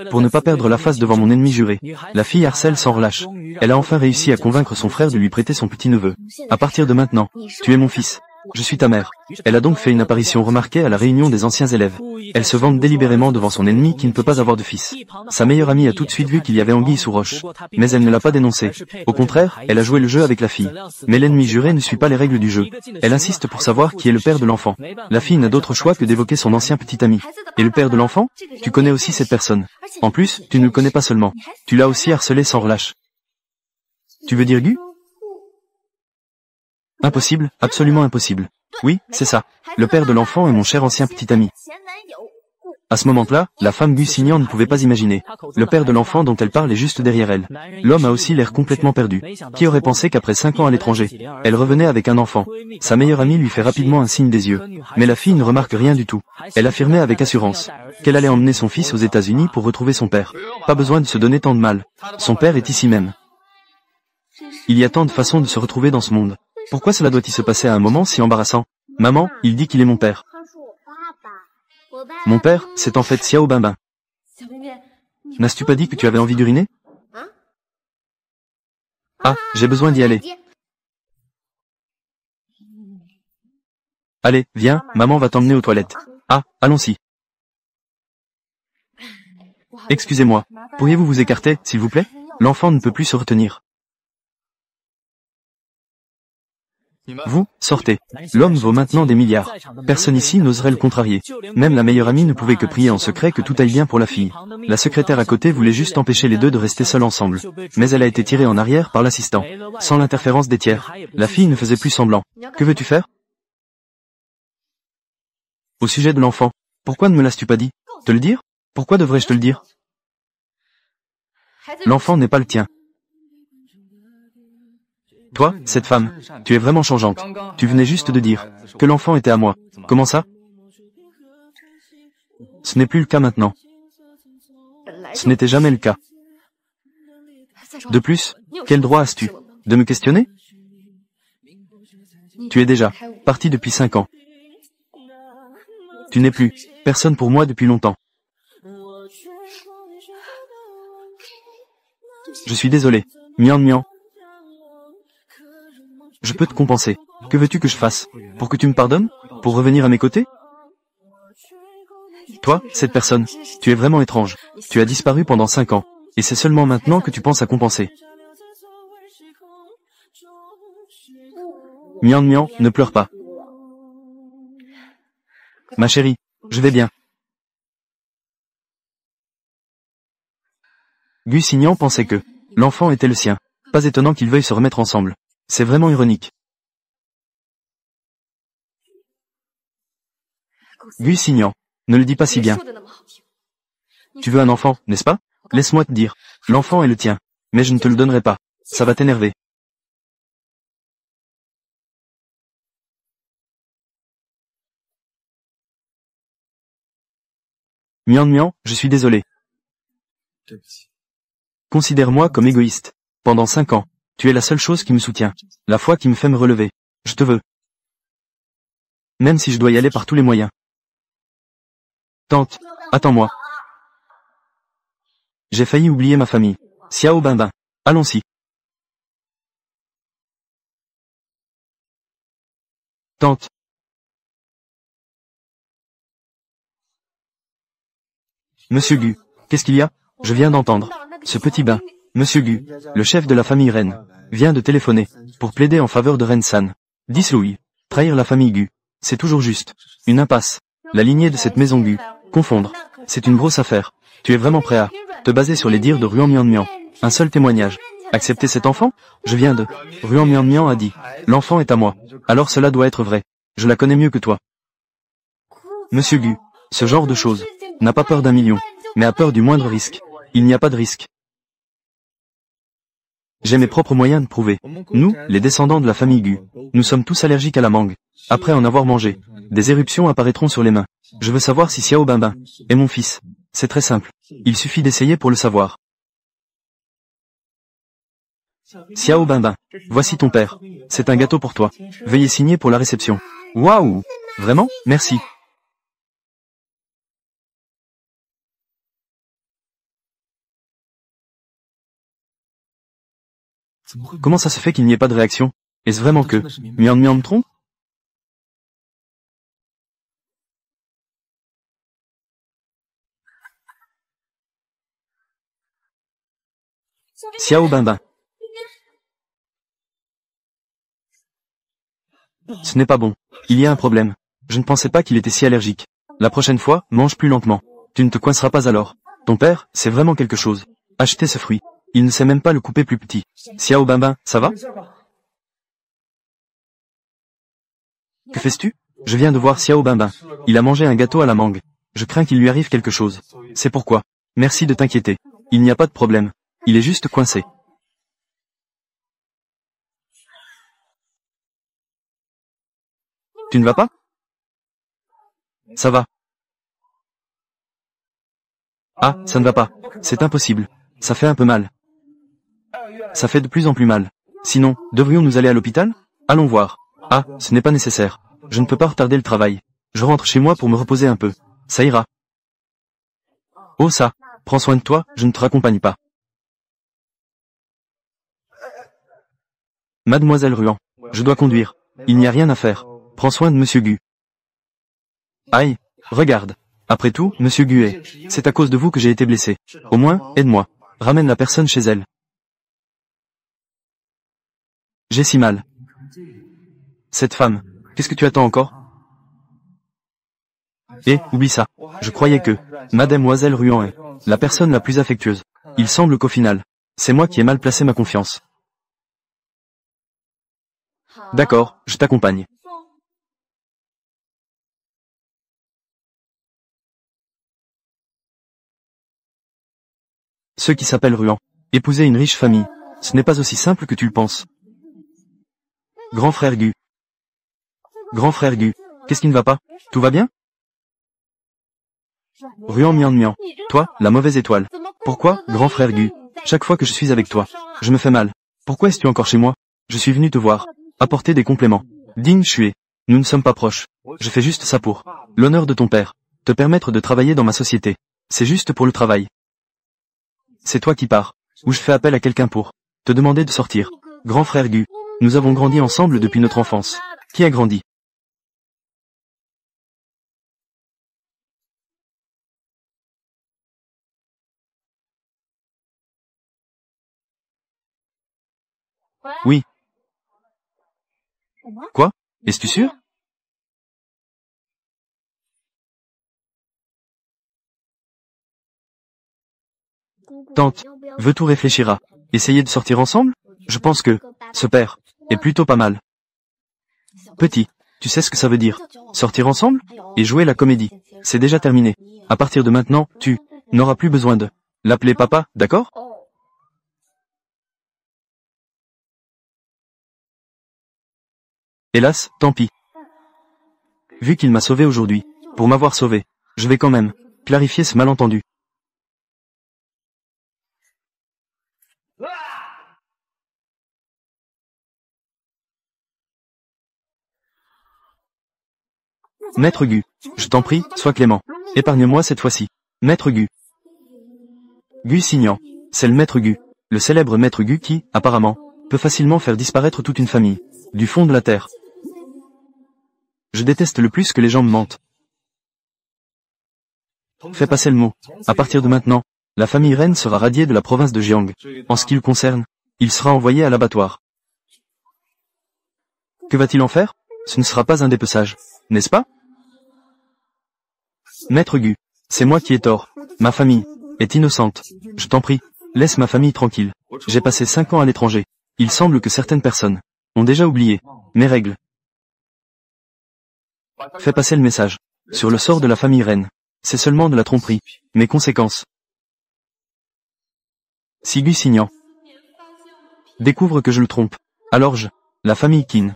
Pour ne pas perdre la face devant mon ennemi juré, la fille harcèle sans relâche. Elle a enfin réussi à convaincre son frère de lui prêter son petit-neveu. À partir de maintenant, tu es mon fils. Je suis ta mère. Elle a donc fait une apparition remarquée à la réunion des anciens élèves. Elle se vante délibérément devant son ennemi qui ne peut pas avoir de fils. Sa meilleure amie a tout de suite vu qu'il y avait anguille sous roche. Mais elle ne l'a pas dénoncé. Au contraire, elle a joué le jeu avec la fille. Mais l'ennemi juré ne suit pas les règles du jeu. Elle insiste pour savoir qui est le père de l'enfant. La fille n'a d'autre choix que d'évoquer son ancien petit ami. Et le père de l'enfant? Tu connais aussi cette personne. En plus, tu ne le connais pas seulement. Tu l'as aussi harcelé sans relâche. Tu veux dire Gu? Impossible, absolument impossible. Oui, c'est ça. Le père de l'enfant est mon cher ancien petit ami. À ce moment-là, la femme Gu Signan ne pouvait pas imaginer. Le père de l'enfant dont elle parle est juste derrière elle. L'homme a aussi l'air complètement perdu. Qui aurait pensé qu'après 5 ans à l'étranger, elle revenait avec un enfant? Sa meilleure amie lui fait rapidement un signe des yeux. Mais la fille ne remarque rien du tout. Elle affirmait avec assurance qu'elle allait emmener son fils aux États-Unis pour retrouver son père. Pas besoin de se donner tant de mal. Son père est ici même. Il y a tant de façons de se retrouver dans ce monde. Pourquoi cela doit-il se passer à un moment si embarrassant? Maman, il dit qu'il est mon père. Mon père, c'est en fait Xiao Binbin. N'as-tu pas dit que tu avais envie d'uriner? Ah, j'ai besoin d'y aller. Allez, viens, maman va t'emmener aux toilettes. Ah, allons-y. Excusez-moi, pourriez-vous vous écarter, s'il vous plaît? L'enfant ne peut plus se retenir. Vous, sortez. L'homme vaut maintenant des milliards. Personne ici n'oserait le contrarier. Même la meilleure amie ne pouvait que prier en secret que tout aille bien pour la fille. La secrétaire à côté voulait juste empêcher les deux de rester seuls ensemble. Mais elle a été tirée en arrière par l'assistant. Sans l'interférence des tiers. La fille ne faisait plus semblant. Que veux-tu faire? Au sujet de l'enfant. Pourquoi ne me l'as-tu pas dit? Te le dire? Pourquoi devrais-je te le dire? L'enfant n'est pas le tien. Toi, cette femme, tu es vraiment changeante. Tu venais juste de dire que l'enfant était à moi. Comment ça? Ce n'est plus le cas maintenant. Ce n'était jamais le cas. De plus, quel droit as-tu de me questionner? Tu es déjà parti depuis 5 ans. Tu n'es plus personne pour moi depuis longtemps. Je suis désolé. Mian mian. Je peux te compenser. Que veux-tu que je fasse? Pour que tu me pardonnes? Pour revenir à mes côtés? Toi, cette personne, tu es vraiment étrange. Tu as disparu pendant 5 ans. Et c'est seulement maintenant que tu penses à compenser. Mian mian, ne pleure pas. Ma chérie, je vais bien. Gu Signan pensait que l'enfant était le sien. Pas étonnant qu'ils veuillent se remettre ensemble. C'est vraiment ironique. Gu Signan, ne le dis pas si bien. Tu veux un enfant, n'est-ce pas? Laisse-moi te dire. L'enfant est le tien. Mais je ne te le donnerai pas. Ça va t'énerver. Mian mian, je suis désolé. Considère-moi comme égoïste. Pendant 5 ans, tu es la seule chose qui me soutient. La foi qui me fait me relever. Je te veux. Même si je dois y aller par tous les moyens. Tante, attends-moi. J'ai failli oublier ma famille. Xiao Binbin. Allons-y. Tante. Monsieur Gu, qu'est-ce qu'il y a? Je viens d'entendre. Ce petit bain. Monsieur Gu, le chef de la famille Ren, vient de téléphoner, pour plaider en faveur de Ren San. 10 louis. Trahir la famille Gu. C'est toujours juste. Une impasse. La lignée de cette maison Gu. Confondre. C'est une grosse affaire. Tu es vraiment prêt à te baser sur les dires de Ruan Mian Mian. Un seul témoignage. Accepter cet enfant? Je viens de. Ruan Mian Mian a dit. L'enfant est à moi. Alors cela doit être vrai. Je la connais mieux que toi. Monsieur Gu, ce genre de choses n'a pas peur d'1 million, mais a peur du moindre risque. Il n'y a pas de risque. J'ai mes propres moyens de prouver. Nous, les descendants de la famille Gu, nous sommes tous allergiques à la mangue. Après en avoir mangé, des éruptions apparaîtront sur les mains. Je veux savoir si Xiao Binbin est mon fils. C'est très simple. Il suffit d'essayer pour le savoir. Xiao Binbin, voici ton père. C'est un gâteau pour toi. Veuillez signer pour la réception. Waouh! Vraiment? Merci. Comment ça se fait qu'il n'y ait pas de réaction? Est-ce vraiment que Mian Mian me trompe? Xiao Binbin. Ce n'est pas bon. Il y a un problème. Je ne pensais pas qu'il était si allergique. La prochaine fois, mange plus lentement. Tu ne te coinceras pas alors. Ton père, c'est vraiment quelque chose. Achetez ce fruit. Il ne sait même pas le couper plus petit. Xiao Binbin, ça va? Que fais-tu? Je viens de voir Xiao Binbin. Il a mangé un gâteau à la mangue. Je crains qu'il lui arrive quelque chose. C'est pourquoi. Merci de t'inquiéter. Il n'y a pas de problème. Il est juste coincé. Tu ne vas pas? Ça va. Ah, ça ne va pas. C'est impossible. Ça fait un peu mal. Ça fait de plus en plus mal. Sinon, devrions-nous aller à l'hôpital? Allons voir. Ah, ce n'est pas nécessaire. Je ne peux pas retarder le travail. Je rentre chez moi pour me reposer un peu. Ça ira. Oh ça, prends soin de toi, je ne te raccompagne pas. Mademoiselle Ruan, je dois conduire. Il n'y a rien à faire. Prends soin de Monsieur Gu. Aïe, regarde. Après tout, Monsieur Guet, c'est à cause de vous que j'ai été blessé. Au moins, aide-moi. Ramène la personne chez elle. J'ai si mal. Cette femme, qu'est-ce que tu attends encore? Eh, oublie ça. Je croyais que Mademoiselle Ruan est la personne la plus affectueuse. Il semble qu'au final, c'est moi qui ai mal placé ma confiance. D'accord, je t'accompagne. Ceux qui s'appellent Ruan. Épouser une riche famille. Ce n'est pas aussi simple que tu le penses. Grand frère Gu. Grand frère Gu. Qu'est-ce qui ne va pas? Tout va bien? Ruan Mian Mian. Toi, la mauvaise étoile. Pourquoi, grand frère Gu? Chaque fois que je suis avec toi, je me fais mal. Pourquoi es-tu encore chez moi? Je suis venu te voir. Apporter des compléments. Ding Shui. Nous ne sommes pas proches. Je fais juste ça pour l'honneur de ton père. Te permettre de travailler dans ma société. C'est juste pour le travail. C'est toi qui pars. Ou je fais appel à quelqu'un pour te demander de sortir. Grand frère Gu. Nous avons grandi ensemble depuis notre enfance. Qui a grandi? Oui. Quoi? Es-tu sûr? Tante, veux-tu réfléchir à essayer de sortir ensemble? Je pense que ce père est plutôt pas mal. Petit, tu sais ce que ça veut dire? Sortir ensemble? Et jouer la comédie. C'est déjà terminé. À partir de maintenant, tu n'auras plus besoin de l'appeler papa, d'accord? Hélas, tant pis. Vu qu'il m'a sauvé aujourd'hui, pour m'avoir sauvé, je vais quand même clarifier ce malentendu. Maître Gu, je t'en prie, sois clément. Épargne-moi cette fois-ci. Maître Gu. Gu Signan. C'est le Maître Gu. Le célèbre Maître Gu qui, apparemment, peut facilement faire disparaître toute une famille. Du fond de la terre. Je déteste le plus que les gens me mentent. Fais passer le mot. À partir de maintenant, la famille Ren sera radiée de la province de Jiang. En ce qui le concerne, il sera envoyé à l'abattoir. Que va-t-il en faire? Ce ne sera pas un dépeçage, n'est-ce pas? Maître Gu, c'est moi qui ai tort. Ma famille est innocente. Je t'en prie, laisse ma famille tranquille. J'ai passé 5 ans à l'étranger. Il semble que certaines personnes ont déjà oublié mes règles. Fais passer le message. Sur le sort de la famille Ren. C'est seulement de la tromperie. Mes conséquences. Si Gu Signan découvre que je le trompe, alors la famille Qin.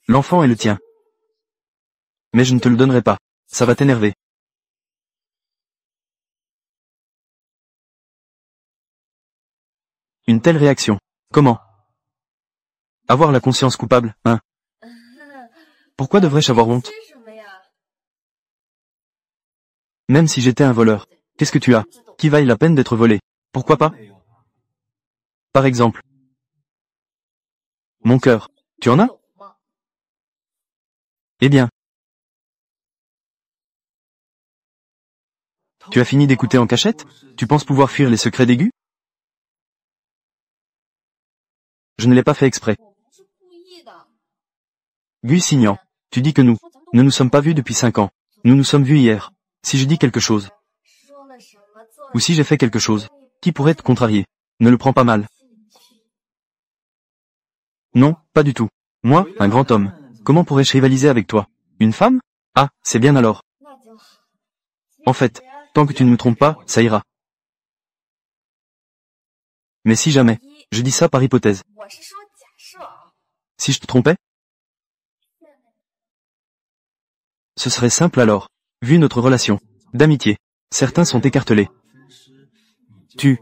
L'enfant est le tien. Mais je ne te le donnerai pas. Ça va t'énerver. Une telle réaction. Comment? Avoir la conscience coupable, hein? Pourquoi devrais-je avoir honte? Même si j'étais un voleur. Qu'est-ce que tu as? Qui vaille la peine d'être volé? Pourquoi pas? Par exemple. Mon cœur. Tu en as? Eh bien. Tu as fini d'écouter en cachette? Tu penses pouvoir fuir les secrets d'Aigu? Je ne l'ai pas fait exprès. Guy-Signan, tu dis que nous ne nous sommes pas vus depuis 5 ans. Nous nous sommes vus hier. Si je dis quelque chose, ou si j'ai fait quelque chose, qui pourrait te contrarier? Ne le prends pas mal. Non, pas du tout. Moi, un grand homme. Comment pourrais-je rivaliser avec toi? Une femme? Ah, c'est bien alors. En fait, tant que tu ne me trompes pas, ça ira. Mais si jamais, je dis ça par hypothèse. Si je te trompais? Ce serait simple alors. Vu notre relation d'amitié, certains sont écartelés. Tu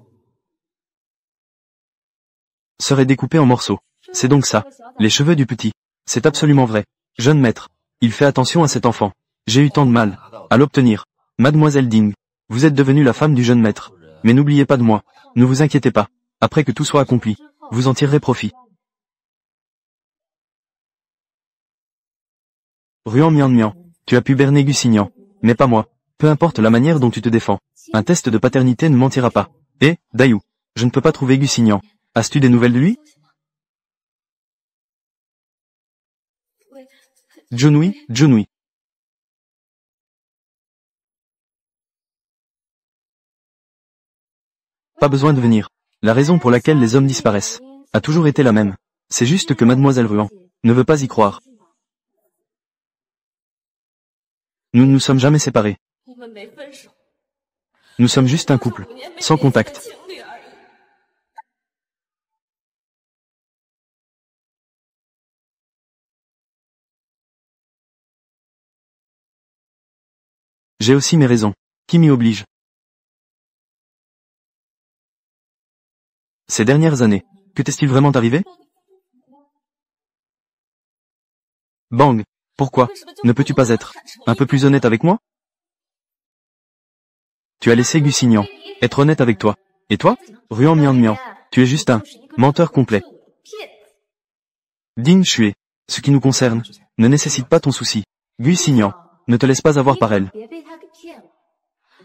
serais découpé en morceaux. C'est donc ça. Les cheveux du petit. C'est absolument vrai. Jeune maître. Il fait attention à cet enfant. J'ai eu tant de mal à l'obtenir. Mademoiselle Ding. Vous êtes devenue la femme du jeune maître. Mais n'oubliez pas de moi. Ne vous inquiétez pas. Après que tout soit accompli, vous en tirerez profit. Ruan Mian Mian. Tu as pu berner Gusignan. Mais pas moi. Peu importe la manière dont tu te défends. Un test de paternité ne mentira pas. Eh, Dayou. Je ne peux pas trouver Gusignan. As-tu des nouvelles de lui? Junui. Pas besoin de venir. La raison pour laquelle les hommes disparaissent a toujours été la même. C'est juste que Mademoiselle Ruan ne veut pas y croire. Nous ne nous sommes jamais séparés. Nous sommes juste un couple, sans contact. J'ai aussi mes raisons. Qui m'y oblige? Ces dernières années, que t'est-il vraiment arrivé? Bang. Pourquoi ne peux-tu pas être un peu plus honnête avec moi? Tu as laissé Gusignan être honnête avec toi. Et toi, Ruan Mian Mian, tu es juste un menteur complet. Ding Xue, ce qui nous concerne, ne nécessite pas ton souci. Gusignan, ne te laisse pas avoir par elle.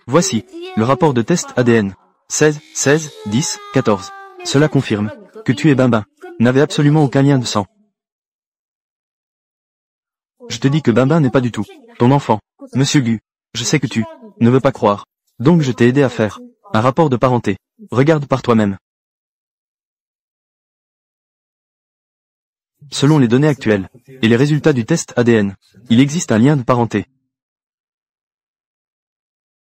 Voici le rapport de test ADN. 16, 10, 14. Cela confirme que tu et Bimbin n'avaient absolument aucun lien de sang. Je te dis que Bimbin n'est pas du tout ton enfant. Monsieur Gu, je sais que tu ne veux pas croire. Donc je t'ai aidé à faire un rapport de parenté. Regarde par toi-même. Selon les données actuelles et les résultats du test ADN, il existe un lien de parenté